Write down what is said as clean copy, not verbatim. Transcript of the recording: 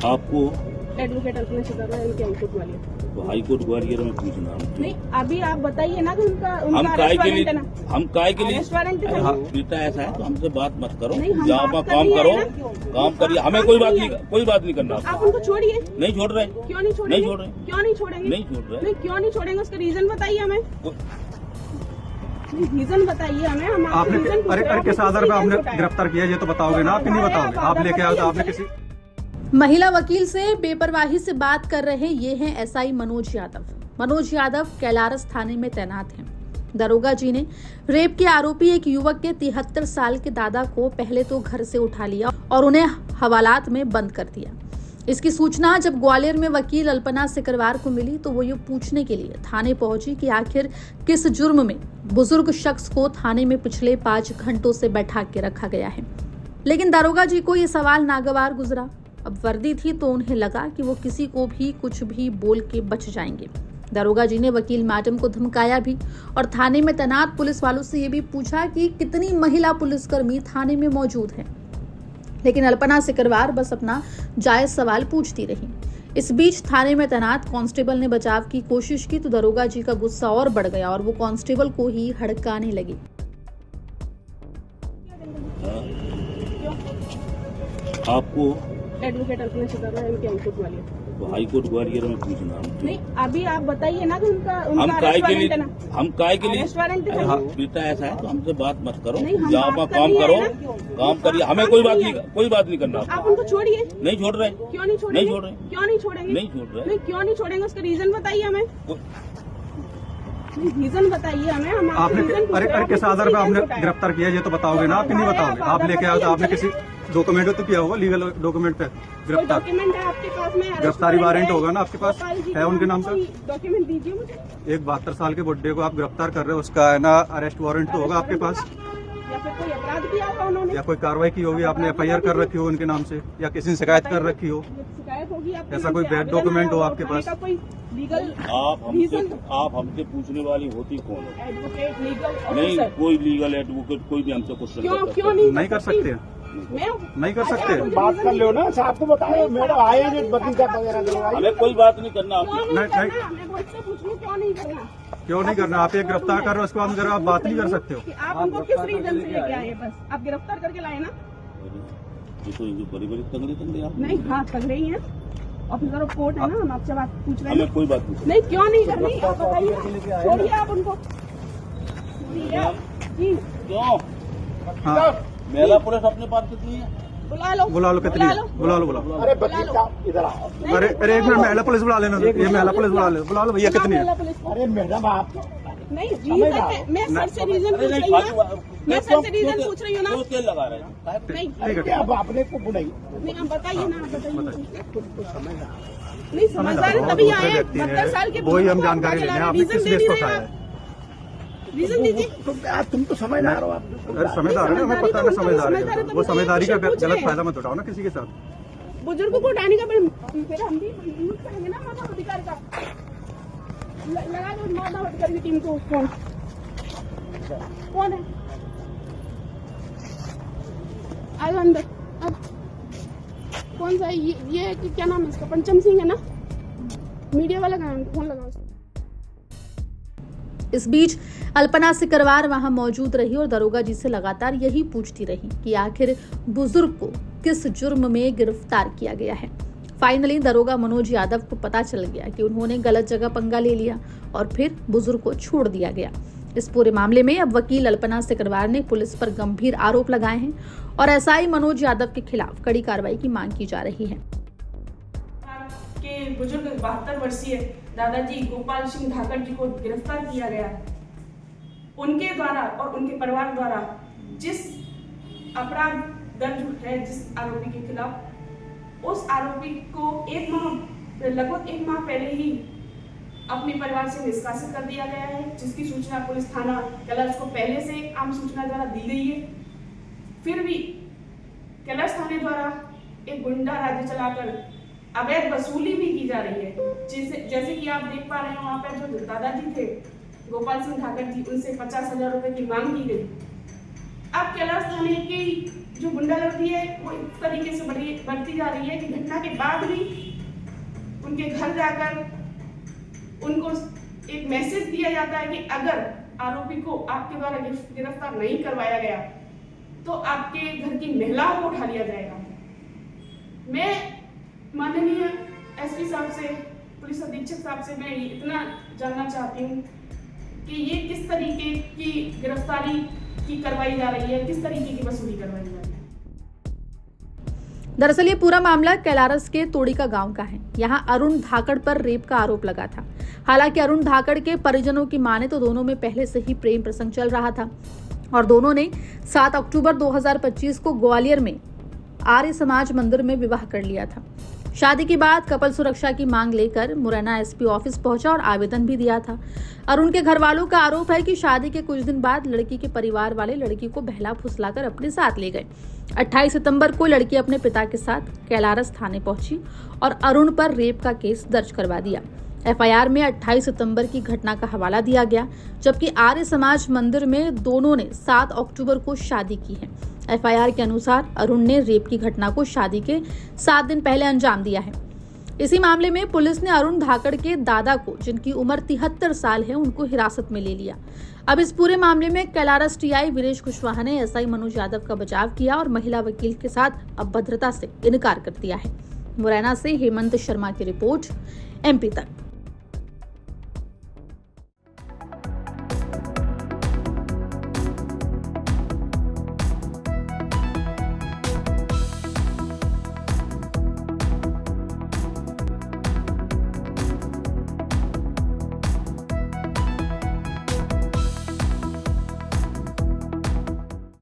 आपको एडवोकेट अल्पना सिकरवार इनके हाईकोर्ट वाले। तो हाईकोर्ट ग्वालियर में पूछना नहीं, अभी आप बताइए ना कि उनका हम काय के लिए अरेस्ट वारंट है। हाँ, बेटा ऐसा है तो हमसे बात मत करो, नहीं, हम जहाँ बात पर काम कर करो रहे हैं ना। काम करिए, हमें कोई बात नहीं करना। आप उनको छोड़िए। नहीं छोड़ रहे, क्यों नहीं छोड़ेंगे? नहीं छोड़ रहे, क्यों नहीं छोड़ेंगे? नहीं छोड़ रहे। नहीं, क्यों नहीं छोड़ेंगे? उसका रीजन बताइए हमें। रीजन बताइए हमें। हम आपने अरे किस आधार पे आपने गिरफ्तार किया, ये तो बताओगे ना, आप नहीं बताओगे। आप लेके आओ तो आपने किसी महिला वकील से बेपरवाही से बात कर रहे ये हैं एसआई मनोज यादव। मनोज यादव कैलारस थाने में तैनात हैं। दरोगा जी ने रेप के आरोपी एक युवक के 73 साल के दादा को पहले तो घर से उठा लिया और उन्हें हवालात में बंद कर दिया। इसकी सूचना जब ग्वालियर में वकील अल्पना सिकरवार को मिली तो वो ये पूछने के लिए थाने पहुंची कि आखिर किस जुर्म में बुजुर्ग शख्स को थाने में पिछले 5 घंटों से बैठा के रखा गया है। लेकिन दरोगा जी को ये सवाल नागवार गुजरा। अब वर्दी थी तो उन्हें लगा कि वो किसी को भी कुछ भी बोल के बच जाएंगे। दरोगा जी ने वकील मैडम को धमकाया भी और थाने में तैनात पुलिस वालों से ये भी पूछा कि कितनी महिला पुलिसकर्मी थाने में मौजूद हैं। लेकिन अल्पना सिकरवार बस अपना जायज सवाल पूछती रही। इस बीच थाने में तैनात कांस्टेबल ने बचाव की कोशिश की तो दरोगा जी का गुस्सा और बढ़ गया और वो कांस्टेबल को ही हड़काने लगी। आपको एडवोकेट अल्पना सिकरवार इनके हाईकोर्ट वाले। तो हाईकोर्ट ग्वालियर में पूछना। नहीं, अभी आप बताइए ना कि उनका हम काय के लिए अरेस्ट वारंट है। हाँ, बेटा ऐसा है तो हमसे बात मत करो, नहीं, हम जहाँ पर बात काम कर करो रहे हैं काम करिए, हमें कोई बात नहीं करना। आप उनको छोड़िए। नहीं छोड़ रहे, क्यों नहीं छोड़ेंगे? नहीं छोड़ रहे, क्यों नहीं छोड़ेंगे? नहीं छोड़ रहे। नहीं, क्यों नहीं छोड़ेंगे? उसका रीजन बताइए हमें। रीजन बताइए हमें। हम आपने अरे किस आधार पे आपने गिरफ्तार किया, ये तो बताओगे ना, आप नहीं बताओगे। आप लेके आओ तो आपने किसी डॉक्यूमेंट तो किया होगा, लीगल डॉक्यूमेंट पे गिरफ्तार। डॉक्यूमेंट है आपके पास में? गिरफ्तारी वारंट होगा ना आपके पास, है उनके नाम का। डॉक्यूमेंट दीजिए मुझे। एक 72 साल के बुड्ढे को आप गिरफ्तार कर रहे हो, उसका है ना अरेस्ट वारंट तो होगा आपके पास, या फिर कोई अपराध किया होगा उन्होंने, या कोई कार्रवाई की होगी, आपने FIR कर रखी हो उनके नाम से, या किसी ने शिकायत कर रखी हो, शिकायत होगी आपके। ऐसा कोई वैध डॉक्यूमेंट हो आपके पास। कोई लीगल आप हमसे पूछने वाली होती कौन है? एडवोकेट, लीगल नहीं, ऑफिसर। कोई लीगल एडवोकेट कोई भी हमसे क्वेश्चन क्यों नहीं कर सकते, नहीं कर सकते। बात कर लो ना, साहब को बताओ। मैडम आए नहीं, बगीचा वगैरह करवाइए। हमें कोई बात नहीं करना। क्यों नहीं करना? मैं मुझसे पूछ रही हूँ, क्यों नहीं करना? क्यों नहीं करना? आप एक गिरफ्तार कर रहे हो, उसके बाद अगर आप बात नहीं कर सकते हो। कि आप उनको किस रीजन से लेके आए? बस आप गिरफ्तार करके लाए ना? ये तो बड़ी तंगड़ी आप नहीं, हाँ तगड़े ही हैं। ऑफिसर ऑफ कोर्ट है ना, हम आपसे बात पूछ रहे हमें हैं। कोई बात नहीं, क्यों नहीं करनी? आप बताइए। छोड़िए आप उनको। जी, क्यों? हाँ, महिला पुलिस अपने पास कितनी है? बुला लो बुला लो, कितनी है? बुला लो। अरे बगीचा इधर आओ। अरे एक मिनट, महिला पुलिस बुला लेना, ये महिला पुलिस बुला लो भैया, कितनी है? अरे मैडम आप नहीं, रीजन मैं सर से रीजन पूछ रही हूँ ना। मैं सर से रीजन पूछ रही हूँ ना। तेल लगा रहे हैं। नहीं, ठीक है, अब आपने को बुलाई। नहीं, आप बताइए ना, आप बताइए। नहीं, समझदार है तभी आए हैं। 72 साल के वही हम जानकारी लेने हैं, आपने किस बेस पर उठाया है? रीजन दीजिए। तुम तो समझदार हो आप। अरे समझदार है ना, हमें पता है ना समझदार है। वो समझदारी का गलत फायदा मत उठाओ ना किसी के साथ। बुजुर्ग को उठाने का फिर हम भी यूज करेंगे ना मानव अधिकार का। लगा दो मानव अधिकार की टीम को। कौन है? आयो अंदर। अब कौन सा ये क्या नाम है इसका? पंचम सिंह है ना? मीडिया वाला कहाँ? फोन लगाओ। इस बीच अल्पना सिकरवार वहां मौजूद रही और दरोगा जी से लगातार यही पूछती रही कि आखिर बुजुर्ग को किस जुर्म में गिरफ्तार किया गया है। फाइनली दरोगा मनोज यादव को पता चल गया कि उन्होंने गलत जगह पंगा ले लिया और फिर बुजुर्ग को छोड़ दिया गया। इस पूरे मामले में अब वकील अल्पना सिकरवार ने पुलिस पर गंभीर आरोप लगाए हैं और एसआई मनोज यादव के खिलाफ कड़ी कार्रवाई की मांग की जा रही है। के बुजुर्ग 72 वर्षीय दादाजी गोपाल सिंह धाकड़ जी को गिरफ्तार किया गया। उनके द्वारा और उनके परिवार द्वारा जिस अपराध दर्ज है जिस आरोपी के खिलाफ, उस आरोपी को लगभग एक माह पहले ही अपने परिवार से निष्कासित कर दिया गया है, जिसकी सूचना पुलिस थाना कैलाश को पहले से आम सूचना द्वारा दी गई है। फिर भी कैलाश थाने द्वारा एक गुंडा राज्य चलाकर अवैध वसूली भी की जा रही है। जैसे कि आप देख पा रहे हैं, वहाँ पर जो दादाजी थे गोपाल सिंह धाकड़ जी, उनसे 50,000 रुपए की मांग की गई। अब कैलाश थाने की जो गुंडागर्दी है वो इस तरीके से बढ़ती जा रही है कि घटना के बाद भी उनके घर जाकर उनको एक मैसेज दिया जाता है कि अगर आरोपी को आपके द्वारा गिरफ्तार नहीं करवाया गया तो आपके घर की महिलाओं को उठा लिया जाएगा। मैं माननीय एसपी साहब से, पुलिस अधीक्षक साहब से मैं इतना जानना चाहती हूँ कि ये किस तरीके की गिरफ्तारी की करवाई जा रही है, किस तरीके की वसूली करवाई जा रही है। दरअसल ये पूरा मामला कैलारस के तोड़ीका गांव का है। यहाँ अरुण धाकड़ पर रेप का आरोप लगा था। हालांकि अरुण धाकड़ के परिजनों की माने तो दोनों में पहले से ही प्रेम प्रसंग चल रहा था और दोनों ने 7 अक्टूबर 2025 को ग्वालियर में आर्य समाज मंदिर में विवाह कर लिया था। शादी के बाद कपल सुरक्षा की मांग लेकर मुरैना एसपी ऑफिस पहुंचा और आवेदन भी दिया था। अरुण के घर वालों का आरोप है कि शादी के कुछ दिन बाद लड़की के परिवार वाले लड़की को बहला फुसलाकर अपने साथ ले गए। 28 सितंबर को लड़की अपने पिता के साथ कैलारस थाने पहुंची और अरुण पर रेप का केस दर्ज करवा दिया। एफआईआर में 28 सितंबर की घटना का हवाला दिया गया, जबकि आर्य समाज मंदिर में दोनों ने 7 अक्टूबर को शादी की है। एफआईआर के अनुसार अरुण ने रेप की घटना को शादी के 7 दिन पहले अंजाम दिया है। इसी मामले में पुलिस ने अरुण धाकड़ के दादा को, जिनकी उम्र 73 साल है, उनको हिरासत में ले लिया। अब इस पूरे मामले में कैलारस टीआई वीरेश कुशवाहा ने एसआई मनोज यादव का बचाव किया और महिला वकील के साथ अभद्रता से इनकार कर दिया है। मुरैना से हेमंत शर्मा की रिपोर्ट, MP तक।